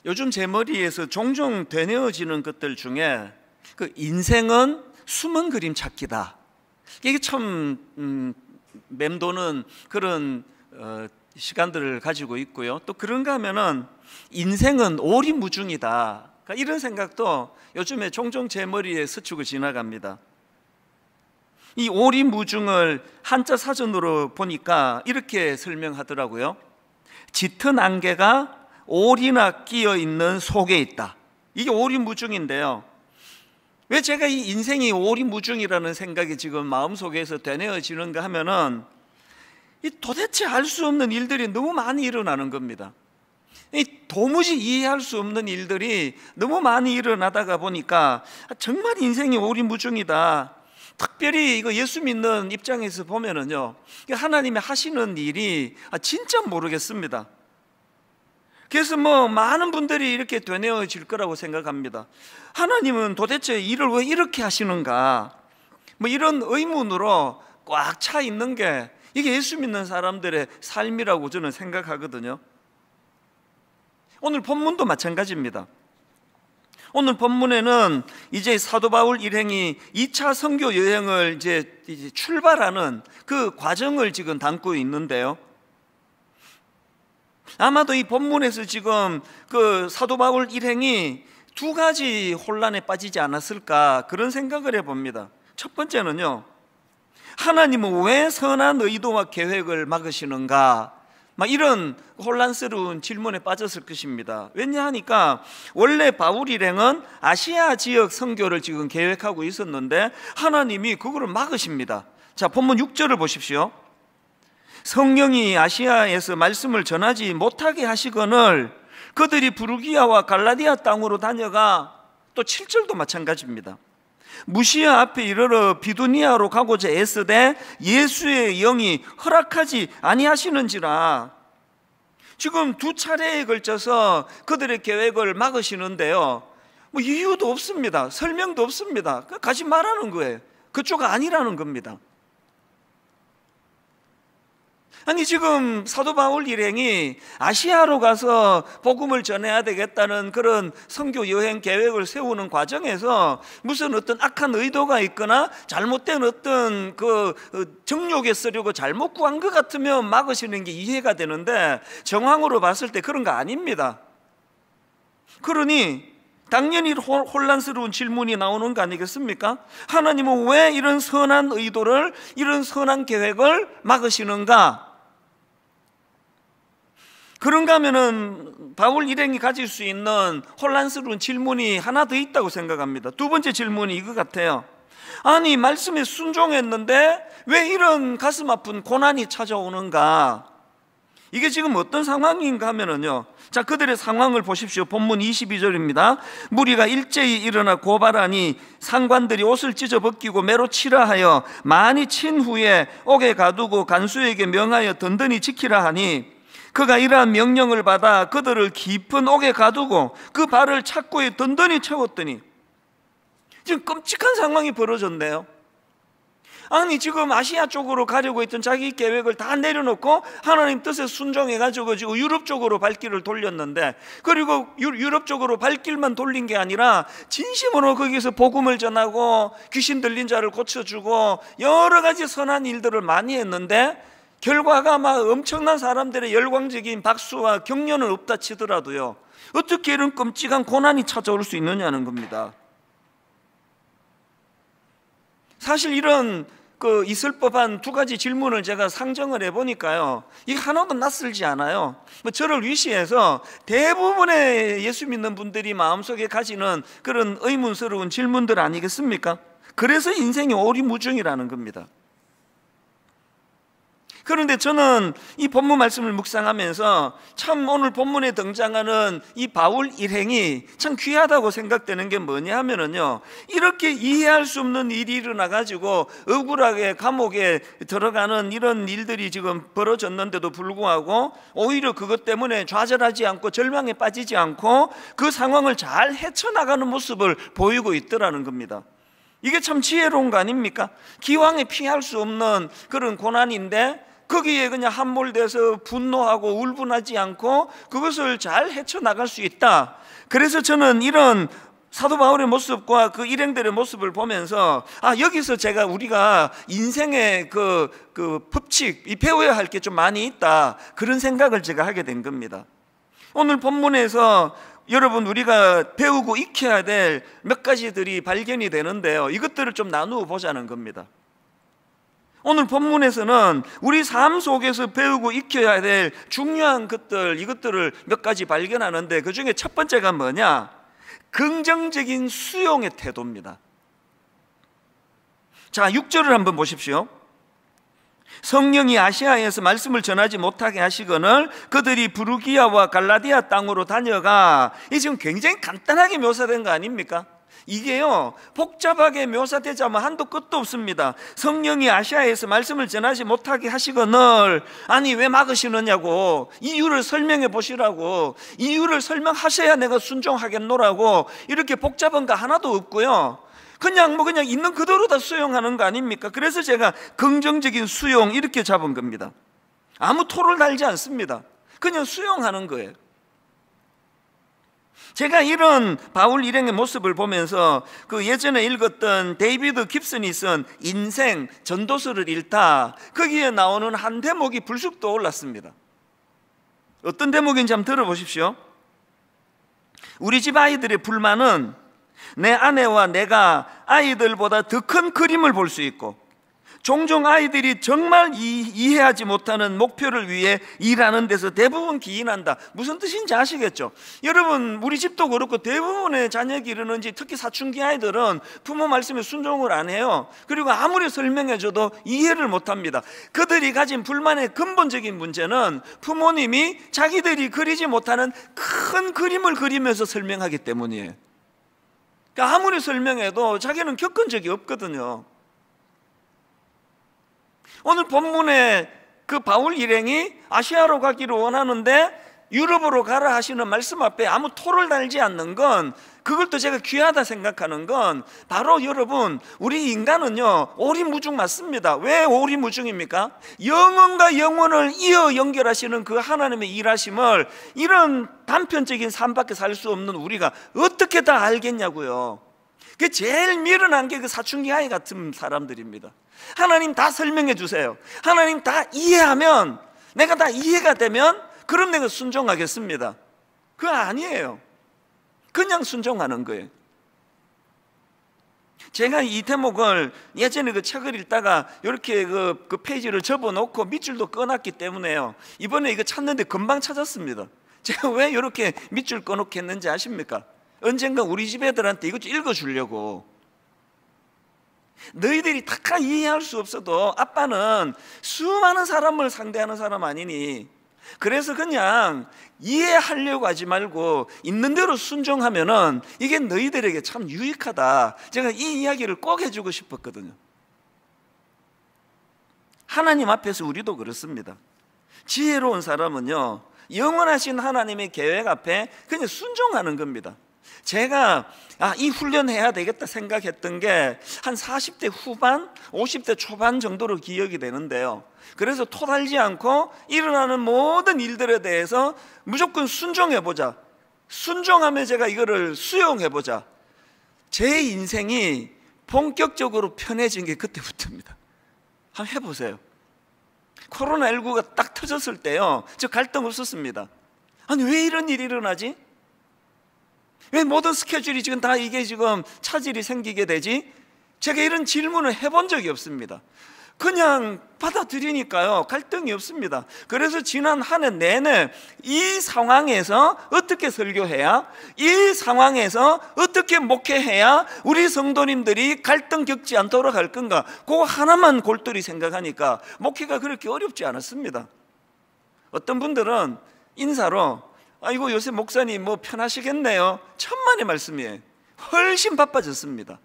요즘 제 머리에서 종종 되뇌어지는 것들 중에 그 인생은 숨은 그림 찾기다. 이게 참 맴도는 그런 시간들을 가지고 있고요. 또 그런가 하면은 인생은 오리무중이다. 그러니까 이런 생각도 요즘에 종종 제 머리에 스치고 지나갑니다. 이 오리무중을 한자 사전으로 보니까 이렇게 설명하더라고요. 짙은 안개가 오리나 끼어 있는 속에 있다. 이게 오리무중인데요. 왜 제가 이 인생이 오리무중이라는 생각이 지금 마음속에서 되뇌어지는가 하면은 이 도대체 알 수 없는 일들이 너무 많이 일어나는 겁니다. 이 도무지 이해할 수 없는 일들이 너무 많이 일어나다가 보니까 정말 인생이 오리무중이다. 특별히 이거 예수 믿는 입장에서 보면은요, 하나님이 하시는 일이 진짜 모르겠습니다. 그래서 많은 분들이 이렇게 되뇌어질 거라고 생각합니다. 하나님은 도대체 일을 왜 이렇게 하시는가? 이런 의문으로 꽉 차 있는 게 이게 예수 믿는 사람들의 삶이라고 저는 생각하거든요. 오늘 본문도 마찬가지입니다. 오늘 본문에는 이제 사도 바울 일행이 2차 선교 여행을 이제 출발하는 그 과정을 지금 담고 있는데요. 아마도 이 본문에서 지금 그 사도 바울 일행이 두 가지 혼란에 빠지지 않았을까 그런 생각을 해봅니다. 첫 번째는요, 하나님은 왜 선한 의도와 계획을 막으시는가? 이런 혼란스러운 질문에 빠졌을 것입니다. 왜냐하니까 원래 바울 일행은 아시아 지역 선교를 지금 계획하고 있었는데 하나님이 그거를 막으십니다. 자, 본문 6절을 보십시오. 성령이 아시아에서 말씀을 전하지 못하게 하시거늘 그들이 부르기아와 갈라디아 땅으로 다녀가, 또 7절도 마찬가지입니다. 무시아 앞에 이르러 비두니아로 가고자 애쓰되 예수의 영이 허락하지 아니하시는지라. 지금 두 차례에 걸쳐서 그들의 계획을 막으시는데요, 이유도 없습니다. 설명도 없습니다. 가지 말라는 거예요. 그쪽 아니라는 겁니다. 아니, 지금 사도 바울 일행이 아시아로 가서 복음을 전해야 되겠다는 그런 선교 여행 계획을 세우는 과정에서 무슨 어떤 악한 의도가 있거나 잘못된 어떤 그 정욕에 쓰려고 잘못 구한 것 같으면 막으시는 게 이해가 되는데, 정황으로 봤을 때 그런 거 아닙니다. 그러니 당연히 혼란스러운 질문이 나오는 거 아니겠습니까? 하나님은 왜 이런 선한 의도를, 이런 선한 계획을 막으시는가? 그런가 하면은 바울 일행이 가질 수 있는 혼란스러운 질문이 하나 더 있다고 생각합니다. 두 번째 질문이 이거 같아요. 아니, 말씀에 순종했는데 왜 이런 가슴 아픈 고난이 찾아오는가? 이게 지금 어떤 상황인가 하면은요, 자, 그들의 상황을 보십시오. 본문 22절입니다. 무리가 일제히 일어나 고발하니 상관들이 옷을 찢어 벗기고 매로 치라 하여 많이 친 후에 옥에 가두고 간수에게 명하여 든든히 지키라 하니, 그가 이러한 명령을 받아 그들을 깊은 옥에 가두고 그 발을 착고에 든든히 채웠더니, 지금 끔찍한 상황이 벌어졌네요. 아니, 지금 아시아 쪽으로 가려고 했던 자기 계획을 다 내려놓고 하나님 뜻에 순종해가지고 지금 유럽 쪽으로 발길을 돌렸는데, 그리고 유럽 쪽으로 발길만 돌린 게 아니라 진심으로 거기서 복음을 전하고 귀신 들린 자를 고쳐주고 여러 가지 선한 일들을 많이 했는데, 결과가 엄청난 사람들의 열광적인 박수와 격려는 없다 치더라도요, 어떻게 이런 끔찍한 고난이 찾아올 수 있느냐는 겁니다. 사실 이런 있을 법한 두 가지 질문을 제가 상정을 해보니까요, 이게 하나도 낯설지 않아요. 저를 위시해서 대부분의 예수 믿는 분들이 마음속에 가지는 그런 의문스러운 질문들 아니겠습니까? 그래서 인생이 오리무중이라는 겁니다. 그런데 저는 이 본문 말씀을 묵상하면서 참 오늘 본문에 등장하는 이 바울 일행이 참 귀하다고 생각되는 게 뭐냐 하면은요, 이렇게 이해할 수 없는 일이 일어나가지고 억울하게 감옥에 들어가는 이런 일들이 지금 벌어졌는데도 불구하고 오히려 그것 때문에 좌절하지 않고 절망에 빠지지 않고 그 상황을 잘 헤쳐나가는 모습을 보이고 있더라는 겁니다. 이게 참 지혜로운 거 아닙니까? 기왕에 피할 수 없는 그런 고난인데 거기에 그냥 함몰돼서 분노하고 울분하지 않고 그것을 잘 헤쳐나갈 수 있다. 그래서 저는 이런 사도 바울의 모습과 그 일행들의 모습을 보면서 여기서 우리가 인생의 그 법칙, 이 배워야 할 게 좀 많이 있다, 그런 생각을 제가 하게 된 겁니다. 오늘 본문에서 여러분 우리가 배우고 익혀야 될 몇 가지들이 발견이 되는데요, 이것들을 좀 나누어 보자는 겁니다. 오늘 본문에서는 우리 삶 속에서 배우고 익혀야 될 중요한 것들, 이것들을 몇 가지 발견하는데, 그 중에 첫 번째가 뭐냐? 긍정적인 수용의 태도입니다. 자, 6절을 한번 보십시오. 성령이 아시아에서 말씀을 전하지 못하게 하시거늘 그들이 부르기아와 갈라디아 땅으로 다녀가, 이 지금 굉장히 간단하게 묘사된 거 아닙니까? 이게요, 복잡하게 묘사되자면 한도 끝도 없습니다. 성령이 아시아에서 말씀을 전하지 못하게 하시거늘, 아니 왜 막으시느냐고, 이유를 설명해 보시라고, 이유를 설명하셔야 내가 순종하겠노라고, 이렇게 복잡한 거 하나도 없고요, 그냥 있는 그대로 다 수용하는 거 아닙니까? 그래서 제가 긍정적인 수용 이렇게 잡은 겁니다. 아무 토를 달지 않습니다. 그냥 수용하는 거예요. 제가 이런 바울 일행의 모습을 보면서 그 예전에 읽었던 데이비드 깁슨이 쓴 인생 전도서를 읽다, 거기에 나오는 한 대목이 불쑥 떠올랐습니다. 어떤 대목인지 한번 들어보십시오. 우리 집 아이들의 불만은 내 아내와 내가 아이들보다 더 큰 그림을 볼 수 있고, 종종 아이들이 정말 이해하지 못하는 목표를 위해 일하는 데서 대부분 기인한다. 무슨 뜻인지 아시겠죠? 여러분, 우리 집도 그렇고 대부분의 자녀에게 이르는지, 특히 사춘기 아이들은 부모 말씀에 순종을 안 해요. 그리고 아무리 설명해줘도 이해를 못합니다. 그들이 가진 불만의 근본적인 문제는 부모님이 자기들이 그리지 못하는 큰 그림을 그리면서 설명하기 때문이에요. 그러니까 아무리 설명해도 자기는 겪은 적이 없거든요. 오늘 본문에 그 바울 일행이 아시아로 가기를 원하는데 유럽으로 가라 하시는 말씀 앞에 아무 토를 달지 않는 건, 그걸 또 제가 귀하다 생각하는 건, 바로 여러분, 우리 인간은요 오리무중 맞습니다. 왜 오리무중입니까? 영혼과 영혼을 이어 연결하시는 그 하나님의 일하심을 이런 단편적인 삶밖에 살 수 없는 우리가 어떻게 다 알겠냐고요. 그 제일 미련한 게 그 사춘기 아이 같은 사람들입니다. 하나님 다 설명해 주세요. 하나님 다 이해하면, 내가 다 이해가 되면 그럼 내가 순종하겠습니다. 그거 아니에요. 그냥 순종하는 거예요. 제가 이 대목을 예전에 그 책을 읽다가 이렇게 그 페이지를 접어놓고 밑줄도 꺼놨기 때문에요, 이번에 이거 찾는데 금방 찾았습니다. 제가 왜 이렇게 밑줄 꺼놓게 했는지 아십니까? 언젠가 우리 집 애들한테 이것 좀 읽어주려고. 너희들이 다 이해할 수 없어도 아빠는 수많은 사람을 상대하는 사람 아니니, 그래서 그냥 이해하려고 하지 말고 있는 대로 순종하면은 이게 너희들에게 참 유익하다. 제가 이 이야기를 꼭 해주고 싶었거든요. 하나님 앞에서 우리도 그렇습니다. 지혜로운 사람은요, 영원하신 하나님의 계획 앞에 그냥 순종하는 겁니다. 제가 이 훈련해야 되겠다 생각했던 게 한 40대 후반, 50대 초반 정도로 기억이 되는데요, 그래서 토달지 않고 일어나는 모든 일들에 대해서 무조건 순종해보자, 순종하며 제가 이거를 수용해보자, 제 인생이 본격적으로 편해진 게 그때부터입니다. 한번 해보세요. 코로나19가 딱 터졌을 때요, 저 갈등 없었습니다. 아니 왜 이런 일이 일어나지? 왜 모든 스케줄이 지금 다 이게 지금 차질이 생기게 되지? 제가 이런 질문을 해본 적이 없습니다. 그냥 받아들이니까요 갈등이 없습니다. 그래서 지난 한 해 내내 이 상황에서 어떻게 설교해야, 이 상황에서 어떻게 목회해야 우리 성도님들이 갈등 겪지 않도록 할 건가, 그거 하나만 골똘히 생각하니까 목회가 그렇게 어렵지 않았습니다. 어떤 분들은 인사로 아이고 요새 목사님 뭐 편하시겠네요, 천만의 말씀이에요. 훨씬 바빠졌습니다.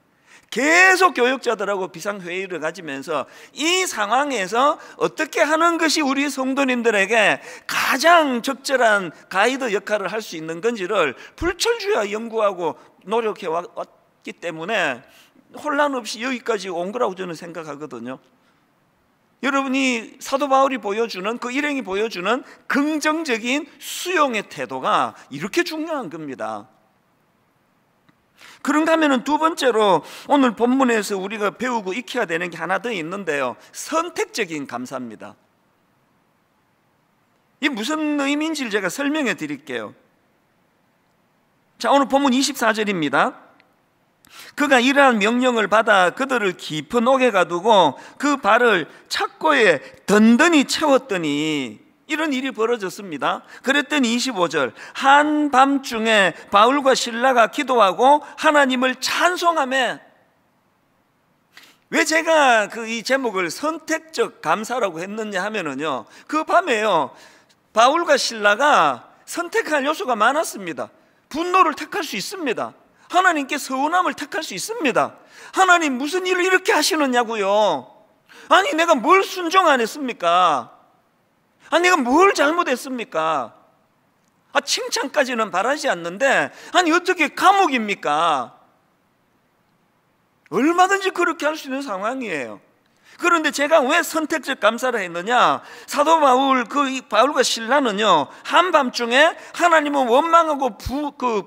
계속 교육자들하고 비상회의를 가지면서 이 상황에서 어떻게 하는 것이 우리 성도님들에게 가장 적절한 가이드 역할을 할 수 있는 건지를 불철주야 연구하고 노력해 왔기 때문에 혼란 없이 여기까지 온 거라고 저는 생각하거든요. 여러분이 사도 바울이 보여주는 그 일행이 보여주는 긍정적인 수용의 태도가 이렇게 중요한 겁니다. 그런가 하면 두 번째로 오늘 본문에서 우리가 배우고 익혀야 되는 게 하나 더 있는데요, 선택적인 감사입니다. 이게 무슨 의미인지를 제가 설명해 드릴게요. 자, 오늘 본문 24절입니다. 그가 이러한 명령을 받아 그들을 깊은 옥에 가두고 그 발을 착고에 든든히 채웠더니, 이런 일이 벌어졌습니다. 그랬더니 25절, 한밤중에 바울과 실라가 기도하고 하나님을 찬송하며. 왜 제가 이 제목을 선택적 감사라고 했느냐 하면은요, 그 밤에요, 바울과 실라가 선택할 요소가 많았습니다. 분노를 택할 수 있습니다. 하나님께 서운함을 택할 수 있습니다. 하나님 무슨 일을 이렇게 하시느냐고요. 아니 내가 뭘 순종 안 했습니까? 아니 내가 뭘 잘못했습니까? 칭찬까지는 바라지 않는데 아니 어떻게 감옥입니까? 얼마든지 그렇게 할 수 있는 상황이에요. 그런데 제가 왜 선택적 감사를 했느냐, 사도 바울, 바울과 실라는요, 한밤중에 하나님을 원망하고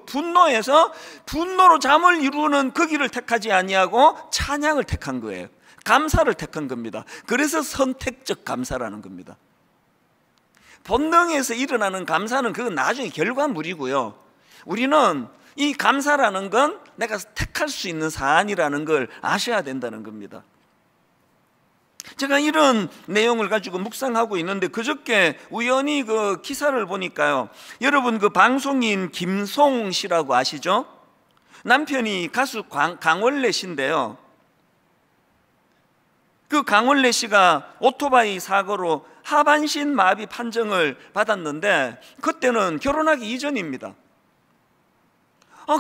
분노해서 분노로 잠을 이루는 그 길을 택하지 아니하고 찬양을 택한 거예요. 감사를 택한 겁니다. 그래서 선택적 감사라는 겁니다. 본능에서 일어나는 감사는 그건 나중에 결과물이고요, 우리는 이 감사라는 건 내가 택할 수 있는 사안이라는 걸 아셔야 된다는 겁니다. 제가 이런 내용을 가지고 묵상하고 있는데 그저께 우연히 그 기사를 보니까요, 여러분 그 방송인 김송 씨라고 아시죠? 남편이 가수 강원래 씨인데요, 그 강원래 씨가 오토바이 사고로 하반신 마비 판정을 받았는데 그때는 결혼하기 이전입니다.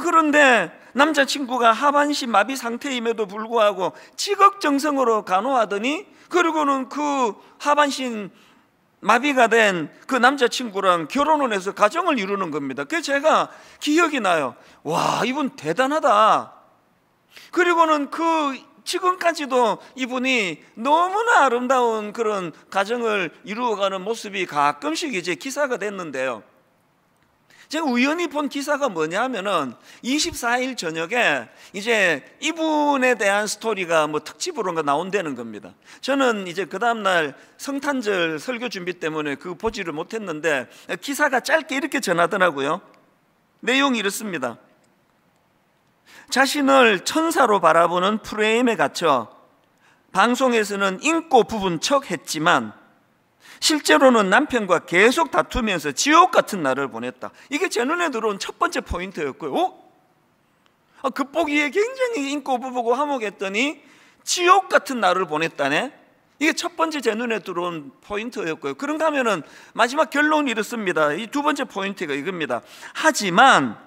그런데 남자친구가 하반신 마비 상태임에도 불구하고 지극정성으로 간호하더니, 그리고는 그 하반신 마비가 된 그 남자친구랑 결혼을 해서 가정을 이루는 겁니다. 그래서 제가 기억이 나요. 와, 이분 대단하다. 그리고는 지금까지도 이분이 너무나 아름다운 그런 가정을 이루어가는 모습이 가끔씩 이제 기사가 됐는데요, 제가 우연히 본 기사가 뭐냐 하면은 24일 저녁에 이제 이분에 대한 스토리가 특집으로 나온다는 겁니다. 저는 이제 그 다음날 성탄절 설교 준비 때문에 보지를 못했는데 기사가 짧게 이렇게 전하더라고요. 내용이 이렇습니다. 자신을 천사로 바라보는 프레임에 갇혀 방송에서는 인고 부분 척 했지만 실제로는 남편과 계속 다투면서 지옥 같은 날을 보냈다. 이게 제 눈에 들어온 첫 번째 포인트였고요. 겉보기에 굉장히 인고 부부고 화목했더니 지옥 같은 날을 보냈다네. 이게 첫 번째 제 눈에 들어온 포인트였고요. 그런가 하면은 마지막 결론이 이렇습니다. 이 두 번째 포인트가 이겁니다. 하지만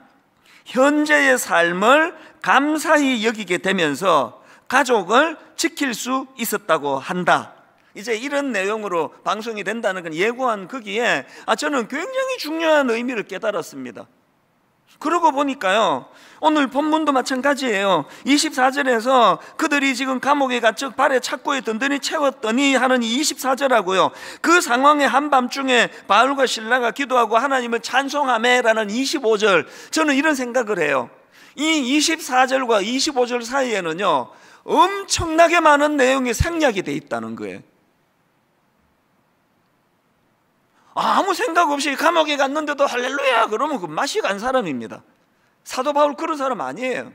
현재의 삶을 감사히 여기게 되면서 가족을 지킬 수 있었다고 한다. 이제 이런 내용으로 방송이 된다는 건 예고한 거기에 저는 굉장히 중요한 의미를 깨달았습니다. 그러고 보니까요, 오늘 본문도 마찬가지예요. 24절에서 그들이 지금 감옥에 갇혀 발에 착고에 든든히 채웠더니 하는 이 24절하고요, 그 상황의 한밤중에 바울과 실라가 기도하고 하나님을 찬송하매라는 25절, 저는 이런 생각을 해요. 이 24절과 25절 사이에는요 엄청나게 많은 내용이 생략이 돼 있다는 거예요. 아무 생각 없이 감옥에 갔는데도 할렐루야 그러면 그 맛이 간 사람입니다. 사도 바울 그런 사람 아니에요.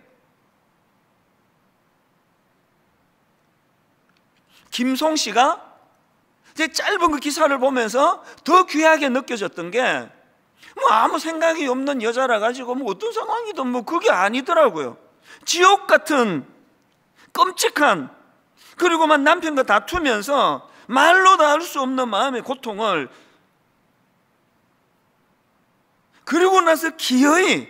김송 씨가 제 짧은 그 기사를 보면서 더 귀하게 느껴졌던 게 아무 생각이 없는 여자라 가지고 어떤 상황이든 그게 아니더라고요. 지옥 같은 끔찍한, 그리고 남편과 다투면서 말로 다 할 수 없는 마음의 고통을, 그리고 나서 기어이,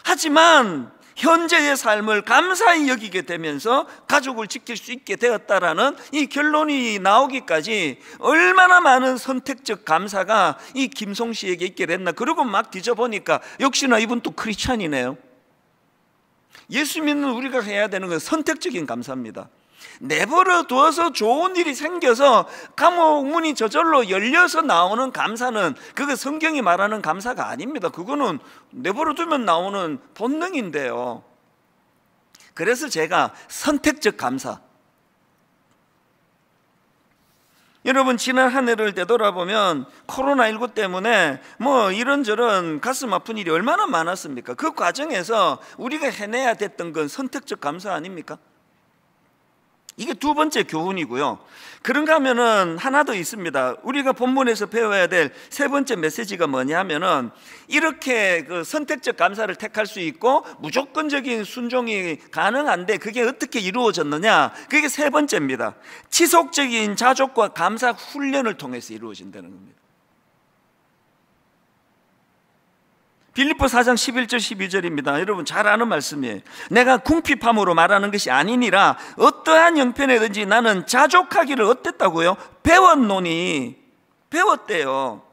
하지만 현재의 삶을 감사히 여기게 되면서 가족을 지킬 수 있게 되었다라는 이 결론이 나오기까지 얼마나 많은 선택적 감사가 이 김송 씨에게 있게 됐나. 그리고 막 뒤져보니까 역시나 이분 또 크리스찬이네요. 예수 믿는 우리가 해야 되는 건 선택적인 감사입니다. 내버려 두어서 좋은 일이 생겨서 감옥 문이 저절로 열려서 나오는 감사는 그거 성경이 말하는 감사가 아닙니다. 그거는 내버려 두면 나오는 본능인데요. 그래서 제가 선택적 감사, 여러분 지난 한 해를 되돌아보면 코로나19 때문에 뭐 이런저런 가슴 아픈 일이 얼마나 많았습니까? 그 과정에서 우리가 해내야 됐던 건 선택적 감사 아닙니까? 이게 두 번째 교훈이고요. 그런가 하면은 하나 더 있습니다. 우리가 본문에서 배워야 될 세 번째 메시지가 뭐냐 하면은 이렇게 그 선택적 감사를 택할 수 있고 무조건적인 순종이 가능한데 그게 어떻게 이루어졌느냐? 그게 세 번째입니다. 지속적인 자족과 감사 훈련을 통해서 이루어진다는 겁니다. 빌립보 4장 11절 12절입니다. 여러분 잘 아는 말씀이에요. 내가 궁핍함으로 말하는 것이 아니니라 어떠한 형편에든지 나는 자족하기를 어땠다고요? 배웠노니. 배웠대요.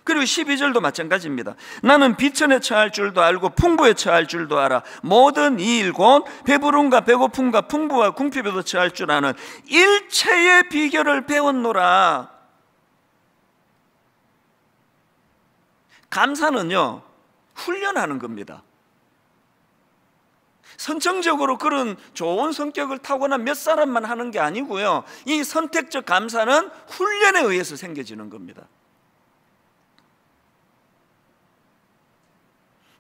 그리고 12절도 마찬가지입니다. 나는 비천에 처할 줄도 알고 풍부에 처할 줄도 알아. 모든 이 일 곧 배부름과 배고픔과 풍부와 궁핍에도 처할 줄 아는 일체의 비결을 배웠노라. 감사는요 훈련하는 겁니다. 선천적으로 그런 좋은 성격을 타고난 몇 사람만 하는 게 아니고요, 이 선택적 감사는 훈련에 의해서 생겨지는 겁니다.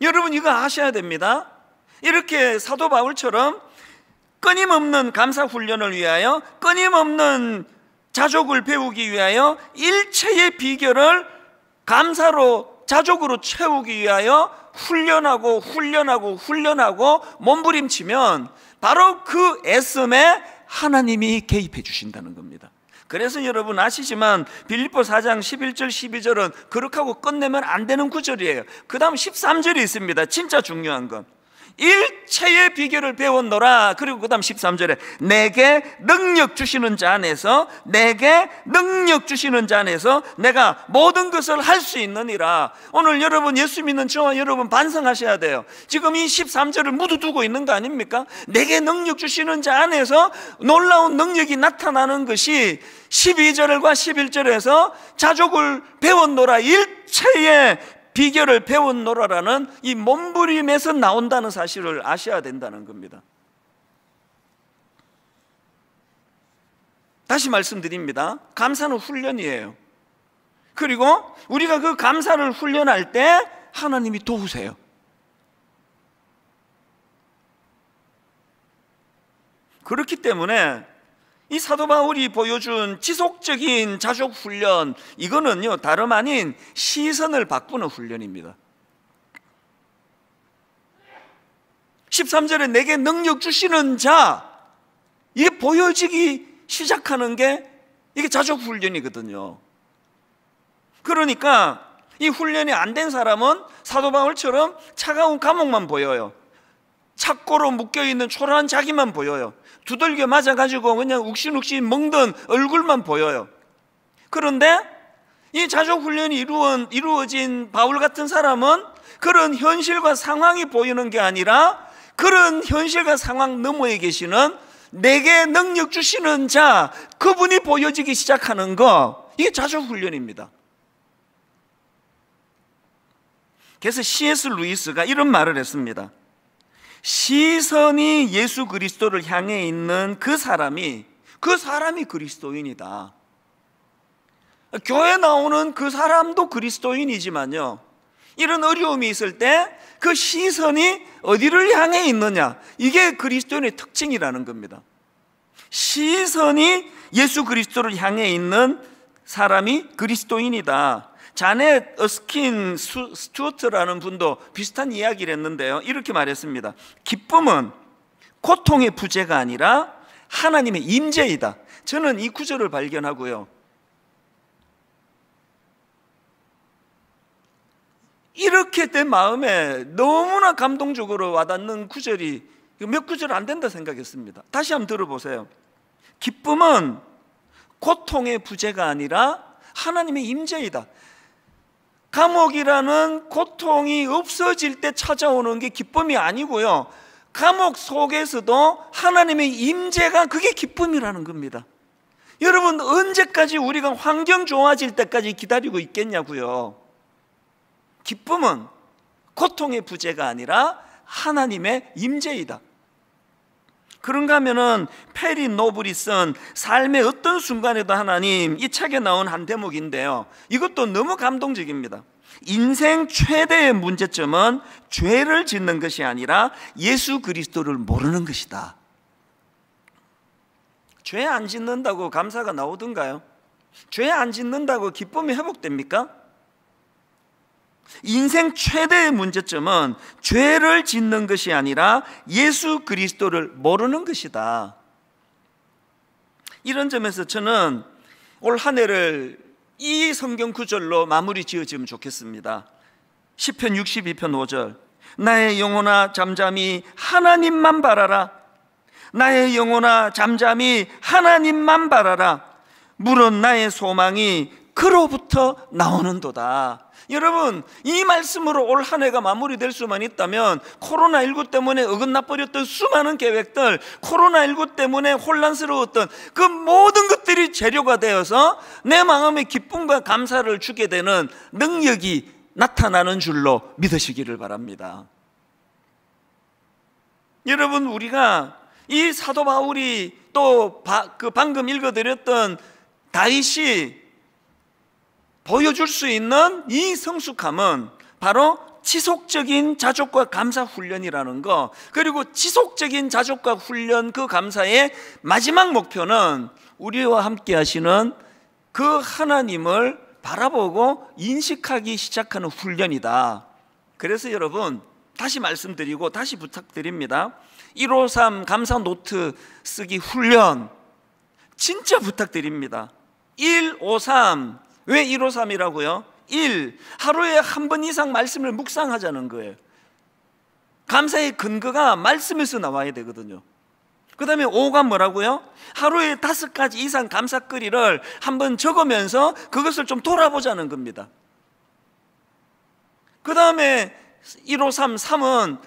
여러분 이거 아셔야 됩니다. 이렇게 사도 바울처럼 끊임없는 감사 훈련을 위하여, 끊임없는 자족을 배우기 위하여 일체의 비결을 감사로 자족으로 채우기 위하여 훈련하고 몸부림치면 바로 그 애씀에 하나님이 개입해 주신다는 겁니다. 그래서 여러분 아시지만 빌립보 4장 11절 12절은 그렇게 하고 끝내면 안 되는 구절이에요. 그 다음 13절이 있습니다. 진짜 중요한 건 일체의 비결을 배웠노라. 그리고 그 다음 13절에 내게 능력 주시는 자 안에서, 내게 능력 주시는 자 안에서 내가 모든 것을 할 수 있느니라. 오늘 여러분 예수 믿는 저와 여러분 반성하셔야 돼요. 지금 이 13절을 모두 두고 있는 거 아닙니까? 내게 능력 주시는 자 안에서 놀라운 능력이 나타나는 것이 12절과 11절에서 자족을 배웠노라, 일체의 비결을 배웠노라라는 이 몸부림에서 나온다는 사실을 아셔야 된다는 겁니다. 다시 말씀드립니다. 감사는 훈련이에요. 그리고 우리가 그 감사를 훈련할 때 하나님이 도우세요. 그렇기 때문에 이 사도 바울이 보여준 지속적인 자족 훈련, 이거는요 다름 아닌 시선을 바꾸는 훈련입니다. 13절에 내게 능력 주시는 자, 이게 보여지기 시작하는 게 이게 자족 훈련이거든요. 그러니까 이 훈련이 안 된 사람은 사도 바울처럼 차가운 감옥만 보여요. 착고로 묶여있는 초라한 자기만 보여요. 두들겨 맞아가지고 그냥 욱신욱신 먹던 얼굴만 보여요. 그런데 이 자족훈련이 이루어진 바울 같은 사람은 그런 현실과 상황이 보이는 게 아니라 그런 현실과 상황 너머에 계시는 내게 능력 주시는 자, 그분이 보여지기 시작하는 거, 이게 자족훈련입니다. 그래서 C.S. 루이스가 이런 말을 했습니다. 시선이 예수 그리스도를 향해 있는 그 사람이 그리스도인이다. 교회 나오는 그 사람도 그리스도인이지만요, 이런 어려움이 있을 때 그 시선이 어디를 향해 있느냐, 이게 그리스도인의 특징이라는 겁니다. 시선이 예수 그리스도를 향해 있는 사람이 그리스도인이다. 자넷 어스킨 스튜어트라는 분도 비슷한 이야기를 했는데요, 이렇게 말했습니다. 기쁨은 고통의 부재가 아니라 하나님의 임재이다. 저는 이 구절을 발견하고요, 이렇게 내 마음에 너무나 감동적으로 와닿는 구절이 몇 구절 안 된다 생각했습니다. 다시 한번 들어보세요. 기쁨은 고통의 부재가 아니라 하나님의 임재이다. 감옥이라는 고통이 없어질 때 찾아오는 게 기쁨이 아니고요, 감옥 속에서도 하나님의 임재가 그게 기쁨이라는 겁니다. 여러분, 언제까지 우리가 환경 좋아질 때까지 기다리고 있겠냐고요. 기쁨은 고통의 부재가 아니라 하나님의 임재이다. 그런가 하면은 페리 노블이 쓴 삶의 어떤 순간에도 하나님, 이 책에 나온 한 대목인데요, 이것도 너무 감동적입니다. 인생 최대의 문제점은 죄를 짓는 것이 아니라 예수 그리스도를 모르는 것이다. 죄 안 짓는다고 감사가 나오던가요? 죄 안 짓는다고 기쁨이 회복됩니까? 인생 최대의 문제점은 죄를 짓는 것이 아니라 예수 그리스도를 모르는 것이다. 이런 점에서 저는 올 한 해를 이 성경 구절로 마무리 지어지면 좋겠습니다. 시편 62편 5절, 나의 영혼아 잠잠히 하나님만 바라라. 나의 영혼아 잠잠히 하나님만 바라라. 물은 나의 소망이 그로부터 나오는도다. 여러분, 이 말씀으로 올 한 해가 마무리될 수만 있다면 코로나19 때문에 어긋나버렸던 수많은 계획들, 코로나19 때문에 혼란스러웠던 그 모든 것들이 재료가 되어서 내 마음에 기쁨과 감사를 주게 되는 능력이 나타나는 줄로 믿으시기를 바랍니다. 여러분, 우리가 이 사도 바울이 또 방금 읽어드렸던 다윗이 보여줄 수 있는 이 성숙함은 바로 지속적인 자족과 감사 훈련이라는 거, 그리고 지속적인 자족과 훈련, 그 감사의 마지막 목표는 우리와 함께 하시는 그 하나님을 바라보고 인식하기 시작하는 훈련이다. 그래서 여러분, 다시 말씀드리고 다시 부탁드립니다. 153 감사 노트 쓰기 훈련 진짜 부탁드립니다. 153, 왜 153이라고요? 1. 하루에 한 번 이상 말씀을 묵상하자는 거예요. 감사의 근거가 말씀에서 나와야 되거든요. 그 다음에 5가 뭐라고요? 하루에 5가지 이상 감사거리를 한번 적으면서 그것을 좀 돌아보자는 겁니다. 그 다음에 153, 3은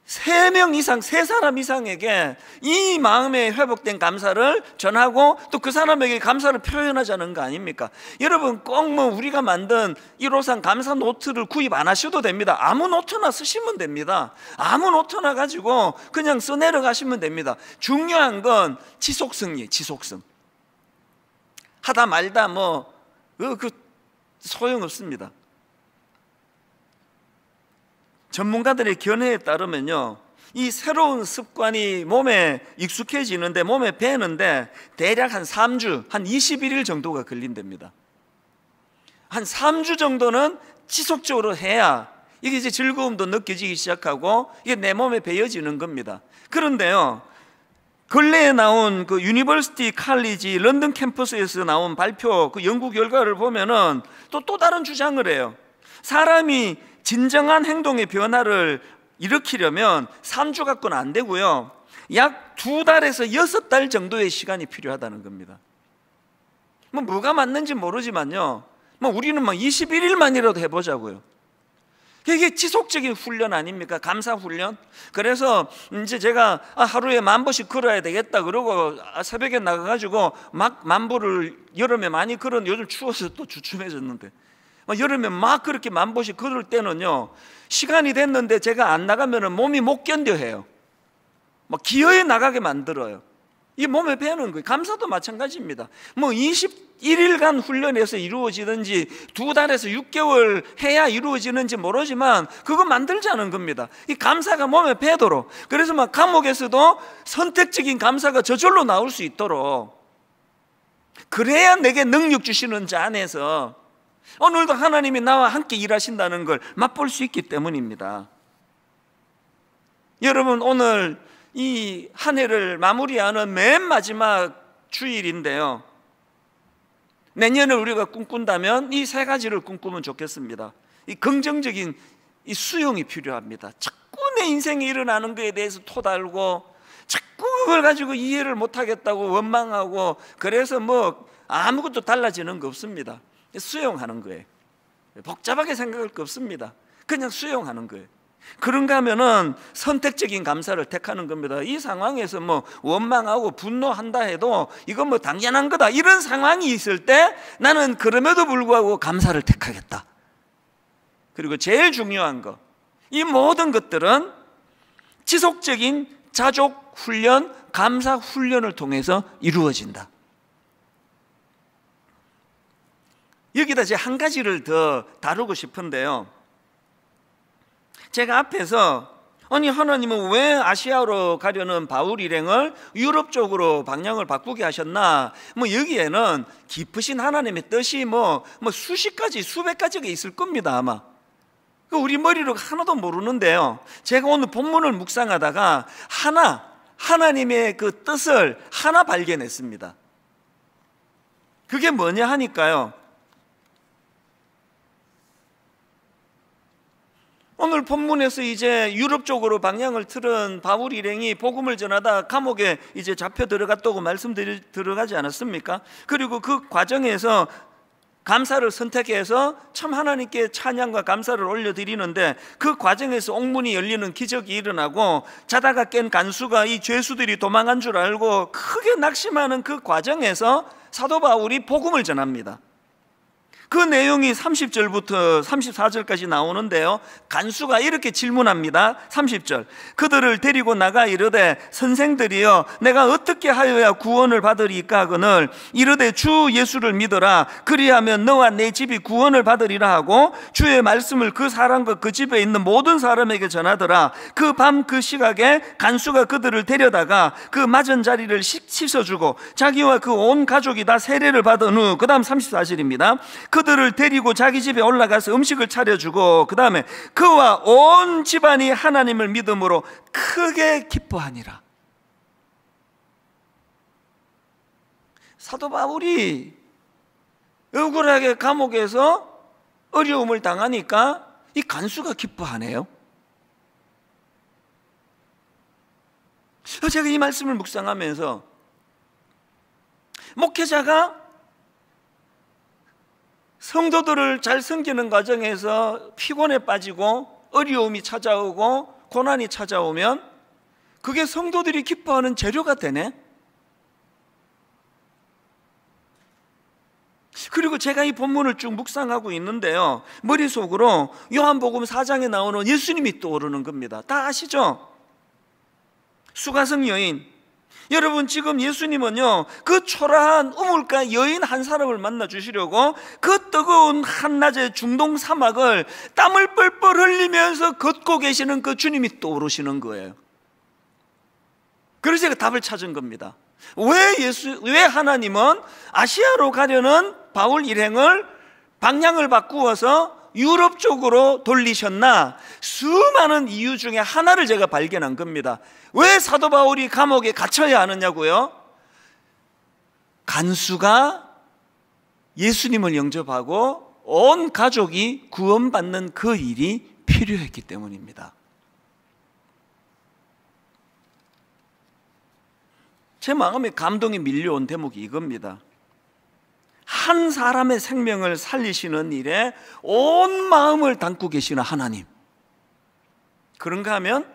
3명 이상, 3사람 이상에게 이 마음에 회복된 감사를 전하고 또 그 사람에게 감사를 표현하자는 거 아닙니까? 여러분, 꼭 뭐 우리가 만든 153 감사 노트를 구입 안 하셔도 됩니다. 아무 노트나 쓰시면 됩니다. 아무 노트나 가지고 그냥 써내려가시면 됩니다. 중요한 건 지속성이에요. 지속성. 하다 말다 그 소용없습니다. 전문가들의 견해에 따르면요, 이 새로운 습관이 몸에 익숙해지는데, 몸에 배는데 대략 한 3주, 한 21일 정도가 걸린답니다. 한 3주 정도는 지속적으로 해야 이게 이제 즐거움도 느껴지기 시작하고 이게 내 몸에 배어지는 겁니다. 그런데요, 근래에 나온 그 유니버시티 칼리지 런던 캠퍼스에서 나온 발표, 그 연구 결과를 보면은 또 다른 주장을 해요. 사람이 진정한 행동의 변화를 일으키려면 3주 갖고는 안 되고요, 약 2달에서 6달 정도의 시간이 필요하다는 겁니다. 뭐가 맞는지 모르지만요, 우리는 21일만이라도 해보자고요. 이게 지속적인 훈련 아닙니까? 감사 훈련. 그래서 이제 제가 하루에 10,000보씩 걸어야 되겠다 그러고 새벽에 나가가지고 막 10,000보를 여름에 많이 걸은, 요즘 추워서 또 주춤해졌는데 여름에 막 그렇게 10,000보씩 걸을 때는요, 시간이 됐는데 제가 안 나가면 몸이 못 견뎌 해요. 기어에 나가게 만들어요. 이게 몸에 배는 거예요. 감사도 마찬가지입니다. 21일간 훈련해서 이루어지든지 2달에서 6개월 해야 이루어지는지 모르지만 그거 만들자는 겁니다. 이 감사가 몸에 배도록. 그래서 감옥에서도 선택적인 감사가 저절로 나올 수 있도록, 그래야 내게 능력 주시는 자 안에서 오늘도 하나님이 나와 함께 일하신다는 걸 맛볼 수 있기 때문입니다. 여러분, 오늘 이 한 해를 마무리하는 맨 마지막 주일인데요, 내년을 우리가 꿈꾼다면 이 3가지를 꿈꾸면 좋겠습니다. 이 긍정적인 이 수용이 필요합니다. 자꾸 내 인생에 일어나는 것에 대해서 토달고 자꾸 그걸 가지고 이해를 못하겠다고 원망하고, 그래서 아무것도 달라지는 거 없습니다. 수용하는 거예요. 복잡하게 생각할 거 없습니다. 그냥 수용하는 거예요. 그런가 하면은 선택적인 감사를 택하는 겁니다. 이 상황에서 뭐 원망하고 분노한다 해도 이건 뭐 당연한 거다, 이런 상황이 있을 때 나는 그럼에도 불구하고 감사를 택하겠다. 그리고 제일 중요한 거, 이 모든 것들은 지속적인 자족 훈련, 감사 훈련을 통해서 이루어진다. 여기다 이제 한 가지를 더 다루고 싶은데요. 제가 앞에서 아니 하나님은 왜 아시아로 가려는 바울 일행을 유럽 쪽으로 방향을 바꾸게 하셨나? 뭐 여기에는 깊으신 하나님의 뜻이 뭐 수십 가지, 수백 가지가 있을 겁니다, 아마. 우리 머리로 하나도 모르는데요. 제가 오늘 본문을 묵상하다가 하나님의 그 뜻을 하나 발견했습니다. 그게 뭐냐 하니까요, 오늘 본문에서 이제 유럽 쪽으로 방향을 틀은 바울 일행이 복음을 전하다 감옥에 이제 잡혀 들어갔다고 들어가지 않았습니까? 그리고 그 과정에서 감사를 선택해서 참 하나님께 찬양과 감사를 올려드리는데, 그 과정에서 옥문이 열리는 기적이 일어나고 자다가 깬 간수가 이 죄수들이 도망한 줄 알고 크게 낙심하는 그 과정에서 사도 바울이 복음을 전합니다. 그 내용이 30절부터 34절까지 나오는데요, 간수가 이렇게 질문합니다. 30절, 그들을 데리고 나가 이르되 선생들이여 내가 어떻게 하여야 구원을 받으리까 하거늘 이르되 주 예수를 믿어라, 그리하면 너와 내 집이 구원을 받으리라 하고 주의 말씀을 그 사람과 그 집에 있는 모든 사람에게 전하더라. 그 밤 그 시각에 간수가 그들을 데려다가 그 맞은 자리를 씻어주고 자기와 그 온 가족이 다 세례를 받은 후, 그 다음 34절입니다. 그들을 데리고 자기 집에 올라가서 음식을 차려주고 그 다음에 그와 온 집안이 하나님을 믿음으로 크게 기뻐하니라. 사도 바울이 억울하게 감옥에서 어려움을 당하니까 이 간수가 기뻐하네요. 제가 이 말씀을 묵상하면서 목회자가 성도들을 잘 섬기는 과정에서 피곤에 빠지고 어려움이 찾아오고 고난이 찾아오면 그게 성도들이 기뻐하는 재료가 되네. 그리고 제가 이 본문을 쭉 묵상하고 있는데요, 머릿속으로 요한복음 4장에 나오는 예수님이 떠오르는 겁니다. 다 아시죠? 수가성 여인. 여러분, 지금 예수님은요 그 초라한 우물가 여인 한 사람을 만나 주시려고 그 뜨거운 한낮의 중동 사막을 땀을 뻘뻘 흘리면서 걷고 계시는 그 주님이 떠오르시는 거예요. 그래서 제가 답을 찾은 겁니다. 왜 하나님은 아시아로 가려는 바울 일행을 방향을 바꾸어서 유럽 쪽으로 돌리셨나? 수많은 이유 중에 하나를 제가 발견한 겁니다. 왜 사도 바울이 감옥에 갇혀야 하느냐고요? 간수가 예수님을 영접하고 온 가족이 구원받는 그 일이 필요했기 때문입니다. 제 마음에 감동이 밀려온 대목이 이겁니다. 한 사람의 생명을 살리시는 일에 온 마음을 담고 계시는 하나님. 그런가 하면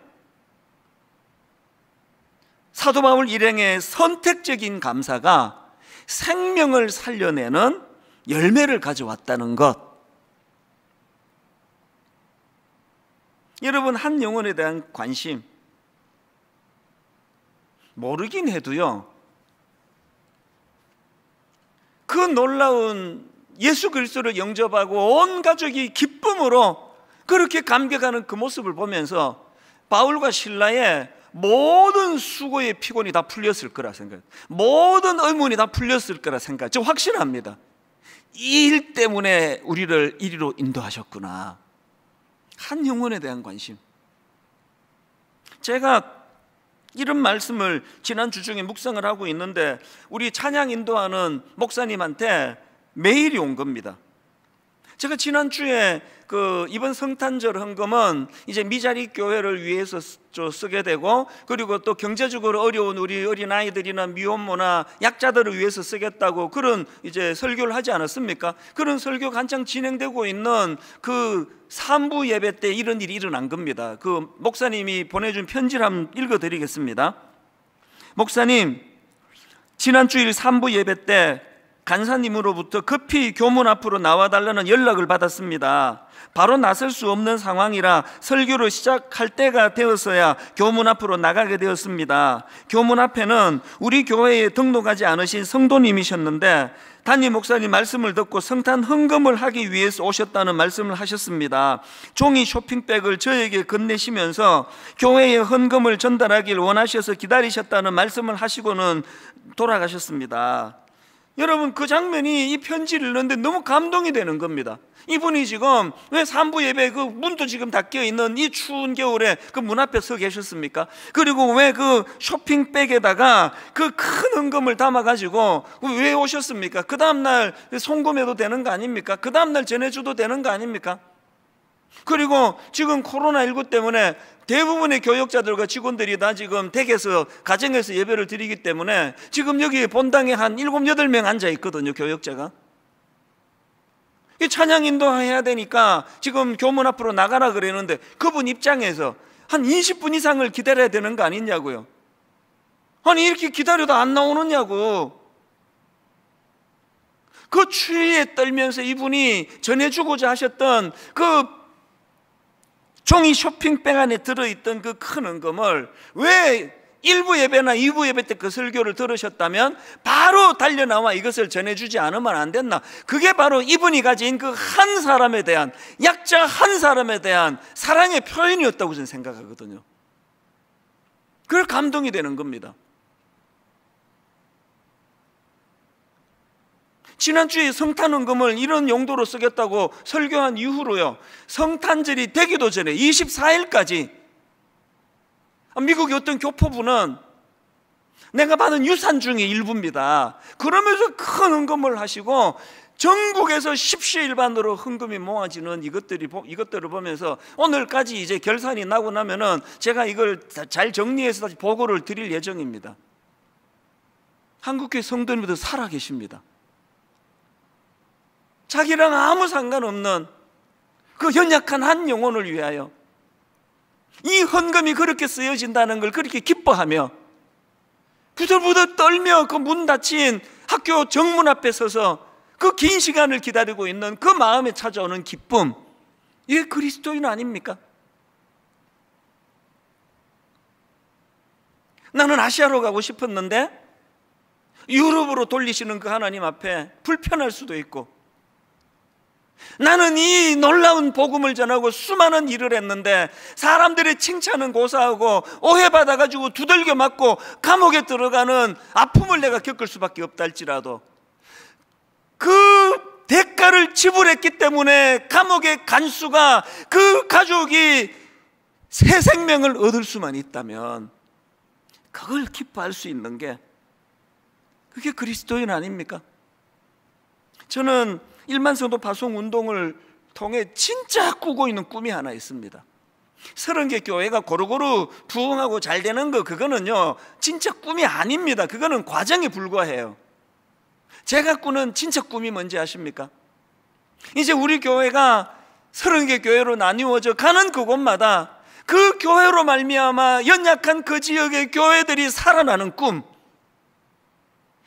사도 바울 일행의 선택적인 감사가 생명을 살려내는 열매를 가져왔다는 것. 여러분, 한 영혼에 대한 관심 모르긴 해도요, 그 놀라운 예수 그리스도를 영접하고 온 가족이 기쁨으로 그렇게 감격하는 그 모습을 보면서 바울과 실라의 모든 수고의 피곤이 다 풀렸을 거라 생각해요. 모든 의문이 다 풀렸을 거라 생각해요. 저 확신합니다. 이 일 때문에 우리를 이리로 인도하셨구나. 한 영혼에 대한 관심. 제가 이런 말씀을 지난주 중에 묵상을 하고 있는데 우리 찬양 인도하는 목사님한테 메일이 온 겁니다. 제가 지난주에 이번 성탄절 헌금은 이제 미자리 교회를 위해서 쓰게 되고, 그리고 또 경제적으로 어려운 우리 어린아이들이나 미혼모나 약자들을 위해서 쓰겠다고 그런 이제 설교를 하지 않았습니까? 그런 설교가 한창 진행되고 있는 그 산부 예배 때 이런 일이 일어난 겁니다. 그 목사님이 보내준 편지를 한번 읽어드리겠습니다. 목사님, 지난 주일 산부 예배 때 간사님으로부터 급히 교문 앞으로 나와달라는 연락을 받았습니다. 바로 나설 수 없는 상황이라 설교를 시작할 때가 되어서야 교문 앞으로 나가게 되었습니다. 교문 앞에는 우리 교회에 등록하지 않으신 성도님이셨는데 담임 목사님 말씀을 듣고 성탄 헌금을 하기 위해서 오셨다는 말씀을 하셨습니다. 종이 쇼핑백을 저에게 건네시면서 교회에 헌금을 전달하길 원하셔서 기다리셨다는 말씀을 하시고는 돌아가셨습니다. 여러분, 그 장면이 이 편지를 읽는데 너무 감동이 되는 겁니다. 이분이 지금 왜 산부 예배 그 문도 지금 닫혀 있는 이 추운 겨울에 그 문 앞에 서 계셨습니까? 그리고 왜 그 쇼핑백에다가 그 큰 헌금을 담아가지고 왜 오셨습니까? 그 다음날 송금해도 되는 거 아닙니까? 그 다음날 전해줘도 되는 거 아닙니까? 그리고 지금 코로나19 때문에 대부분의 교역자들과 직원들이 다 지금 댁에서 가정에서 예배를 드리기 때문에 지금 여기 본당에 한 7, 8명 앉아 있거든요, 교역자가. 이 찬양 인도해야 되니까 지금 교문 앞으로 나가라 그러는데 그분 입장에서 한 20분 이상을 기다려야 되는 거 아니냐고요. 아니, 이렇게 기다려도 안 나오느냐고. 그 추위에 떨면서 이분이 전해주고자 하셨던 그 종이 쇼핑백 안에 들어있던 그 큰 헌금을 왜 1부 예배나 2부 예배 때 그 설교를 들으셨다면 바로 달려나와 이것을 전해주지 않으면 안 됐나? 그게 바로 이분이 가진 그 한 사람에 대한, 약자 한 사람에 대한 사랑의 표현이었다고 저는 생각하거든요. 그걸 감동이 되는 겁니다. 지난주에 성탄헌금을 이런 용도로 쓰겠다고 설교한 이후로요, 성탄절이 되기도 전에 24일까지 미국의 어떤 교포부는 내가 받은 유산 중의 일부입니다. 그러면서 큰 헌금을 하시고 전국에서 십시일반으로 헌금이 모아지는 이것들을 보면서 오늘까지 이제 결산이 나고 나면은 제가 이걸 잘 정리해서 다시 보고를 드릴 예정입니다. 한국교회 성도님들 살아 계십니다. 자기랑 아무 상관없는 그 연약한 한 영혼을 위하여 이 헌금이 그렇게 쓰여진다는 걸 그렇게 기뻐하며 부들부들 떨며 그 문 닫힌 학교 정문 앞에 서서 그 긴 시간을 기다리고 있는 그 마음에 찾아오는 기쁨, 이게 그리스도인 아닙니까? 나는 아시아로 가고 싶었는데 유럽으로 돌리시는 그 하나님 앞에 불편할 수도 있고, 나는 이 놀라운 복음을 전하고 수많은 일을 했는데 사람들의 칭찬은 고사하고 오해받아가지고 두들겨 맞고 감옥에 들어가는 아픔을 내가 겪을 수밖에 없다 할지라도 그 대가를 지불했기 때문에 감옥의 간수가 그 가족이 새 생명을 얻을 수만 있다면 그걸 기뻐할 수 있는 게 그게 그리스도인 아닙니까? 저는 일만 성도 파송 운동을 통해 진짜 꾸고 있는 꿈이 하나 있습니다. 30개 교회가 고루고루 부흥하고 잘 되는 거, 그거는요 진짜 꿈이 아닙니다. 그거는 과정에 불과해요. 제가 꾸는 진짜 꿈이 뭔지 아십니까? 이제 우리 교회가 30개 교회로 나뉘어져 가는 그곳마다 그 교회로 말미암아 연약한 그 지역의 교회들이 살아나는 꿈,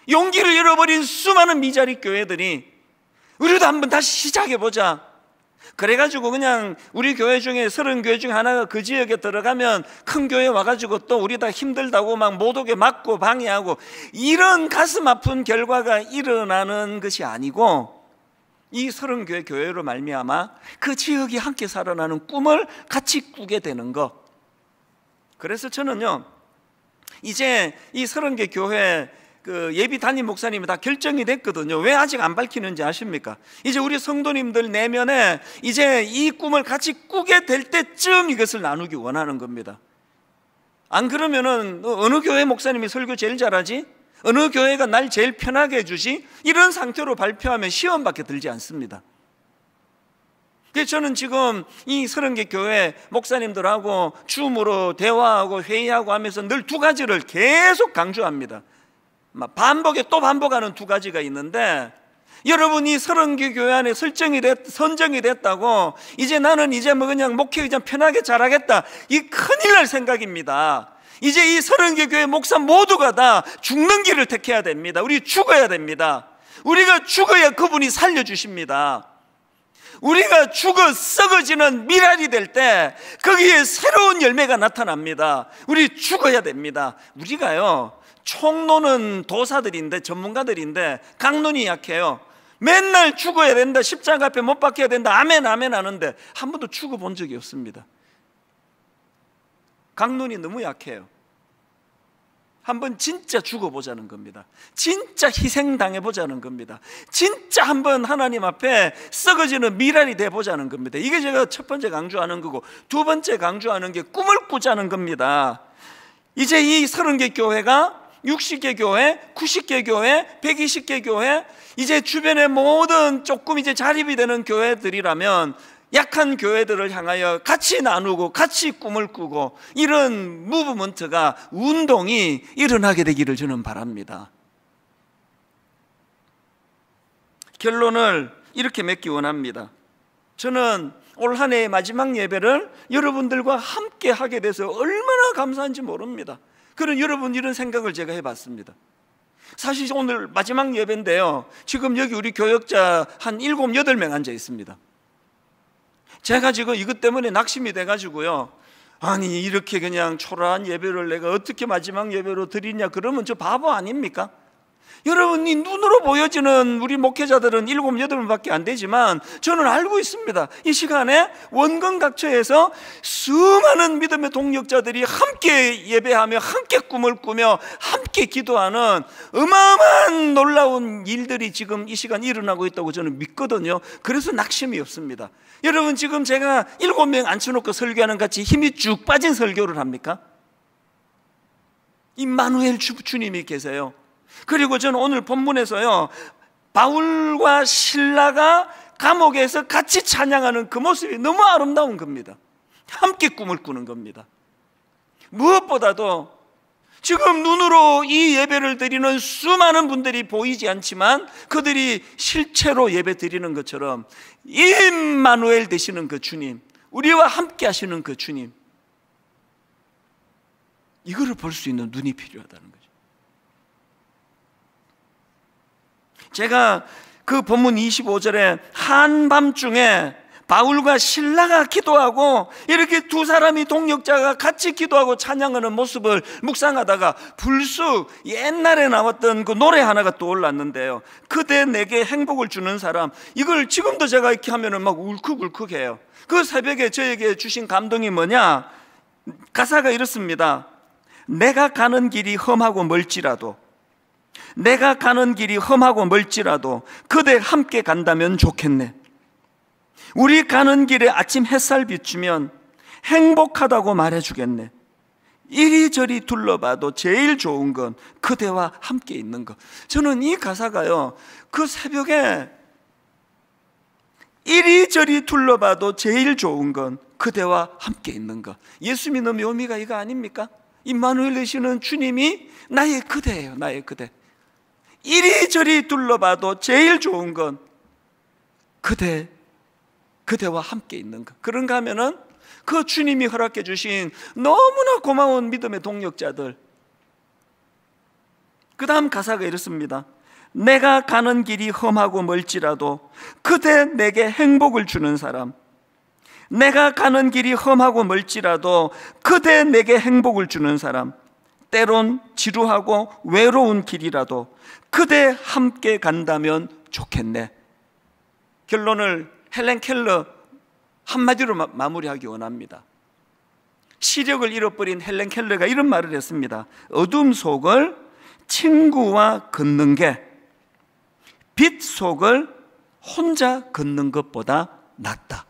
용기를 잃어버린 수많은 미자리 교회들이 우리도 한번 다시 시작해보자. 그래가지고 그냥 우리 교회 중에 30교회 중에 하나가 그 지역에 들어가면 큰 교회 와가지고 또 우리 다 힘들다고 막 못 오게 막고 방해하고 이런 가슴 아픈 결과가 일어나는 것이 아니고 이 30교회 교회로 말미암아 그 지역이 함께 살아나는 꿈을 같이 꾸게 되는 것. 그래서 저는요 이제 이 30개 교회 그 예비 담임 목사님이 다 결정이 됐거든요. 왜 아직 안 밝히는지 아십니까? 이제 우리 성도님들 내면에 이제 이 꿈을 같이 꾸게 될 때쯤 이것을 나누기 원하는 겁니다. 안 그러면은 어느 교회 목사님이 설교 제일 잘하지? 어느 교회가 날 제일 편하게 해주지? 이런 상태로 발표하면 시험밖에 들지 않습니다. 그래서 저는 지금 이 30개 교회 목사님들하고 줌으로 대화하고 회의하고 하면서 늘 두 가지를 계속 강조합니다. 반복에 또 반복하는 두 가지가 있는데, 여러분이 30개 교회 안에 선정이 됐다고 이제 나는 이제 뭐 그냥 목회 그냥 편하게 잘하겠다, 이 큰일 날 생각입니다. 이제 이 30개 교회 목사 모두가 다 죽는 길을 택해야 됩니다. 우리 죽어야 됩니다. 우리가 죽어야 그분이 살려주십니다. 우리가 죽어 썩어지는 미랄이 될 때 거기에 새로운 열매가 나타납니다. 우리 죽어야 됩니다. 우리가요, 총노는 도사들인데, 전문가들인데 강론이 약해요. 맨날 죽어야 된다, 십자가 앞에 못 박혀야 된다, 아멘 아멘 하는데 한 번도 죽어본 적이 없습니다. 강론이 너무 약해요. 한번 진짜 죽어보자는 겁니다. 진짜 희생당해보자는 겁니다. 진짜 한번 하나님 앞에 썩어지는 미랄이 돼보자는 겁니다. 이게 제가 첫 번째 강조하는 거고, 두 번째 강조하는 게 꿈을 꾸자는 겁니다. 이제 이 30개 교회가 60개 교회, 90개 교회, 120개 교회, 이제 주변의 모든 조금 이제 자립이 되는 교회들이라면 약한 교회들을 향하여 같이 나누고 같이 꿈을 꾸고, 이런 무브먼트가, 운동이 일어나게 되기를 저는 바랍니다. 결론을 이렇게 맺기 원합니다. 저는 올 한 해의 마지막 예배를 여러분들과 함께 하게 돼서 얼마나 감사한지 모릅니다. 그런 여러분 이런 생각을 제가 해봤습니다. 사실 오늘 마지막 예배인데요, 지금 여기 우리 교역자 한 7, 8명 앉아 있습니다. 제가 지금 이것 때문에 낙심이 돼가지고요, 아니 이렇게 그냥 초라한 예배를 내가 어떻게 마지막 예배로 드리냐, 그러면 저 바보 아닙니까? 여러분이 눈으로 보여지는 우리 목회자들은 7, 8명밖에 안 되지만 저는 알고 있습니다. 이 시간에 원근각처에서 수많은 믿음의 동력자들이 함께 예배하며 함께 꿈을 꾸며 함께 기도하는 어마어마한 놀라운 일들이 지금 이 시간 일어나고 있다고 저는 믿거든요. 그래서 낙심이 없습니다. 여러분, 지금 제가 7명 앉혀놓고 설교하는 같이 힘이 쭉 빠진 설교를 합니까? 임마누엘 주님이 계세요. 그리고 저는 오늘 본문에서요, 바울과 실라가 감옥에서 같이 찬양하는 그 모습이 너무 아름다운 겁니다. 함께 꿈을 꾸는 겁니다. 무엇보다도 지금 눈으로 이 예배를 드리는 수많은 분들이 보이지 않지만 그들이 실체로 예배 드리는 것처럼 임마누엘 되시는 그 주님, 우리와 함께 하시는 그 주님, 이거를 볼 수 있는 눈이 필요하다는 거죠. 제가 그 본문 25절에 한밤중에 바울과 실라가 기도하고 이렇게 두 사람이 동역자가 같이 기도하고 찬양하는 모습을 묵상하다가 불쑥 옛날에 나왔던 그 노래 하나가 떠올랐는데요, 그대 내게 행복을 주는 사람. 이걸 지금도 제가 이렇게 하면은 막 울컥울컥해요. 그 새벽에 저에게 주신 감동이 뭐냐, 가사가 이렇습니다. 내가 가는 길이 험하고 멀지라도, 내가 가는 길이 험하고 멀지라도 그대 함께 간다면 좋겠네. 우리 가는 길에 아침 햇살 비추면 행복하다고 말해주겠네. 이리저리 둘러봐도 제일 좋은 건 그대와 함께 있는 것. 저는 이 가사가요, 그 새벽에 이리저리 둘러봐도 제일 좋은 건 그대와 함께 있는 것. 예수 믿는 묘미가 이거 아닙니까? 임마누엘 되시는 주님이 나의 그대예요. 나의 그대. 이리저리 둘러봐도 제일 좋은 건 그대와 함께 있는 것. 그런가 하면은 그 주님이 허락해 주신 너무나 고마운 믿음의 동력자들. 그 다음 가사가 이렇습니다. 내가 가는 길이 험하고 멀지라도 그대 내게 행복을 주는 사람. 내가 가는 길이 험하고 멀지라도 그대 내게 행복을 주는 사람. 때론 지루하고 외로운 길이라도 그대 함께 간다면 좋겠네. 결론을 헬렌 켈러 한마디로 마무리하기 원합니다. 시력을 잃어버린 헬렌 켈러가 이런 말을 했습니다. 어둠 속을 친구와 걷는 게 빛 속을 혼자 걷는 것보다 낫다.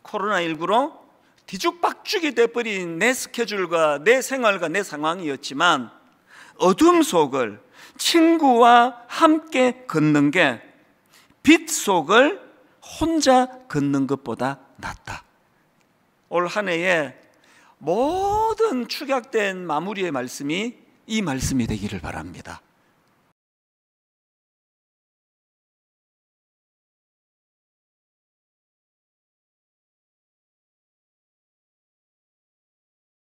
코로나19로 뒤죽박죽이 돼버린 내 스케줄과 내 생활과 내 상황이었지만 어둠 속을 친구와 함께 걷는 게 빛 속을 혼자 걷는 것보다 낫다. 올 한 해에 모든 축약된 마무리의 말씀이 이 말씀이 되기를 바랍니다.